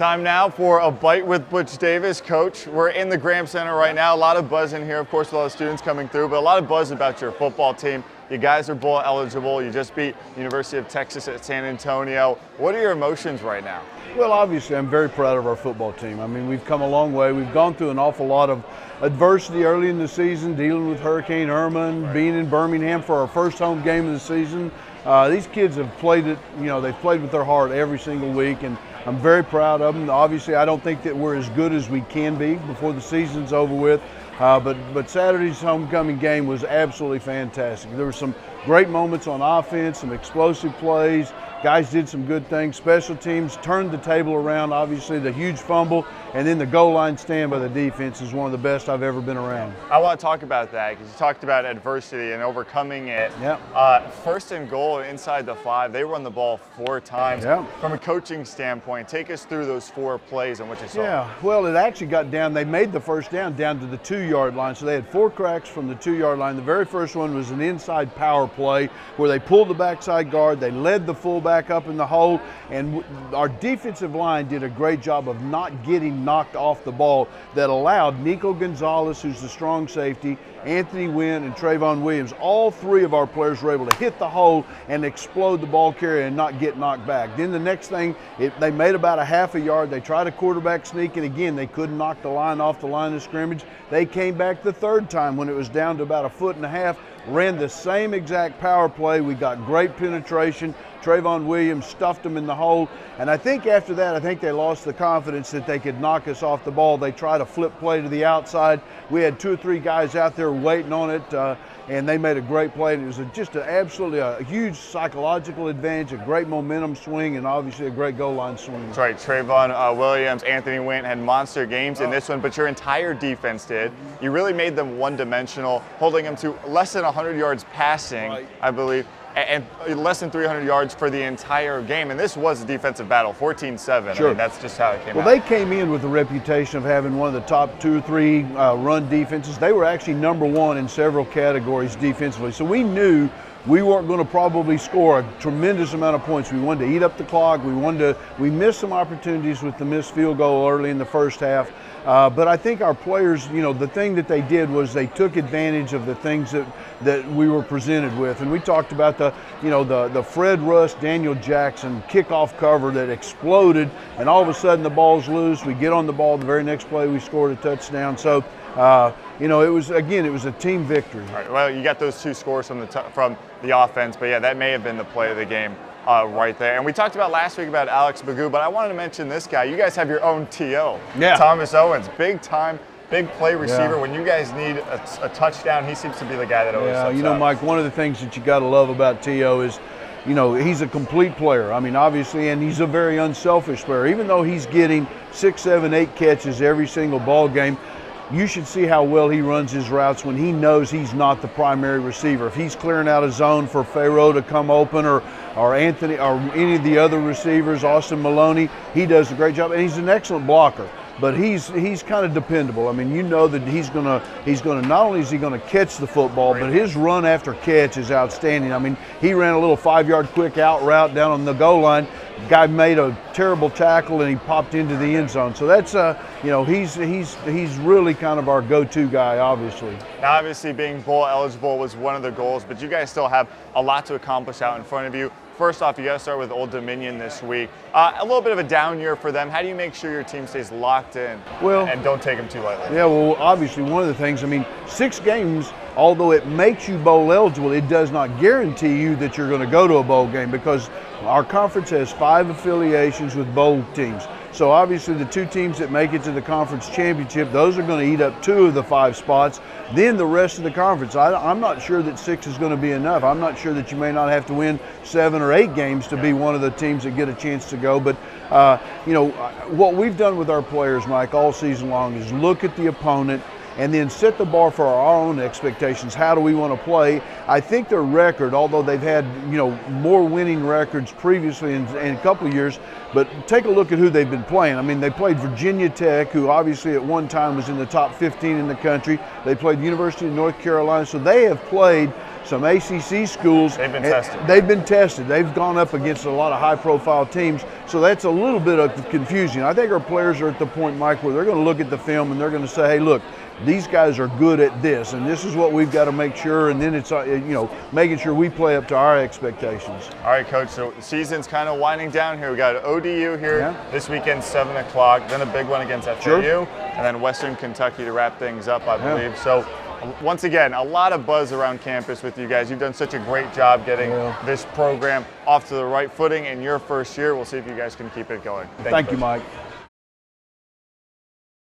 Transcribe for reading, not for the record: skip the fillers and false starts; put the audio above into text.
Time now for a bite with Butch Davis. Coach, we're in the Graham Center right now. A lot of buzz in here, of course, with all the students coming through, but a lot of buzz about your football team. You guys are bowl eligible. You just beat University of Texas at San Antonio. What are your emotions right now? Well, obviously, I'm very proud of our football team. I mean, we've come a long way. We've gone through an awful lot of adversity early in the season, dealing with Hurricane Irma, being in Birmingham for our first home game of the season. These kids have played it, they've played with their heart every single week, and I'm very proud of them. Obviously, I don't think that we're as good as we can be before the season's over with, but Saturday's homecoming game was absolutely fantastic. There were some great moments on offense, some explosive plays. Guys did some good things. Special teams turned the table around. Obviously, the huge fumble and then the goal line stand by the defense is one of the best I've ever been around. I want to talk about that because you talked about adversity and overcoming it. Yep. First and goal inside the 5, they run the ball 4 times. Yep. From a coaching standpoint, take us through those 4 plays and what you saw. Yeah, well, it actually got down. They made the first down to the 2-yard line, so they had 4 cracks from the 2-yard line. The very first one was an inside power play where they pulled the backside guard, they led the fullback up in the hole, and our defensive line did a great job of not getting knocked off the ball that allowed Nico Gonzalez, who's the strong safety, Anthony Wynn, and Trayvon Williams, all 3 of our players were able to hit the hole and explode the ball carrier and not get knocked back. Then the next thing, they made about a half a yard. They tried a quarterback sneak, and again, they couldn't knock the line off the line of scrimmage. They came back the 3rd time when it was down to about 1.5 feet, ran the same exact power play. We got great penetration. Trayvon Williams stuffed them in the hole, and I think after that, I think they lost the confidence that they could knock us off the ball. They tried a flip play to the outside. We had 2 or 3 guys out there waiting on it, and they made a great play. And it was just absolutely a huge psychological advantage, a great momentum swing, and obviously a great goal line swing. That's right. Trayvon Williams, Anthony Wynn had monster games in this one, but your entire defense did. You really made them one-dimensional, holding them to less than 100 yards passing, right, I believe, and less than 300 yards for the entire game. And this was a defensive battle, 14-7. Sure. I mean, that's just how it came out. Well, they came in with the reputation of having one of the top 2 or 3 run defenses. They were actually #1 in several categories defensively. So we knew we weren't going to probably score a tremendous amount of points. We wanted to eat up the clock. We missed some opportunities with the missed field goal early in the first half. But I think our players, the thing that they did was they took advantage of the things that we were presented with. And we talked about the Fred Russ, Daniel Jackson kickoff cover that exploded, and all of a sudden the ball's loose. We get on the ball, the very next play we scored a touchdown. So, it was a team victory. All right, well, you got those 2 scores from the offense, but yeah, that may have been the play of the game. Right there. And we talked about last week about Alex Magoo, but I wanted to mention this guy. You guys have your own TO, yeah, Thomas Owens, big time, big play receiver. Yeah. When you guys need a touchdown, he seems to be the guy that always steps up. Mike, one of the things that you got to love about TO is, he's a complete player. I mean, obviously, and he's a very unselfish player. Even though he's getting 6, 7, 8 catches every single ball game, you should see how well he runs his routes when he knows he's not the primary receiver. If he's clearing out a zone for Pharaoh to come open, or Anthony, or any of the other receivers, Austin Maloney, he does a great job, and he's an excellent blocker. But he's kind of dependable. I mean, that he's gonna not only is he gonna catch the football, but his run after catch is outstanding. I mean, he ran a little 5-yard quick out route down on the goal line. Guy made a terrible tackle and he popped into the end zone. So that's he's really kind of our go-to guy, obviously. Now, obviously, being bowl eligible was one of the goals, but you guys still have a lot to accomplish out in front of you. First off, you got to start with Old Dominion this week. A little bit of a down year for them. How do you make sure your team stays locked in and don't take them too lightly? Yeah, well, obviously, one of the things, 6 games, although it makes you bowl eligible, it does not guarantee you that you're going to go to a bowl game, because our conference has 5 affiliations with bowl teams. So obviously the 2 teams that make it to the conference championship, those are going to eat up 2 of the 5 spots. Then the rest of the conference, I'm not sure that 6 is going to be enough. I'm not sure that you may not have to win 7 or 8 games to be one of the teams that get a chance to go. But what we've done with our players, Mike, all season long is look at the opponent and then set the bar for our own expectations. How do we want to play? I think their record, although they've had more winning records previously in a couple of years, but take a look at who they've been playing. I mean, they played Virginia Tech, who obviously at one time was in the top 15 in the country. They played the University of North Carolina, so they have played some ACC schools. They've been tested. They've been tested. They've gone up against a lot of high-profile teams, so that's a little bit of confusing. I think our players are at the point, Mike, where they're going to look at the film and they're going to say, hey, look, these guys are good at this, and this is what we've got to make sure, and then it's making sure we play up to our expectations. All right, Coach, so the season's kind of winding down here. We got ODU here this weekend, 7 o'clock, then a big one against FIU, and then Western Kentucky to wrap things up, I believe. So once again, a lot of buzz around campus with you guys. You've done such a great job getting this program off to the right footing in your first year. We'll see if you guys can keep it going. Thank you, Mike.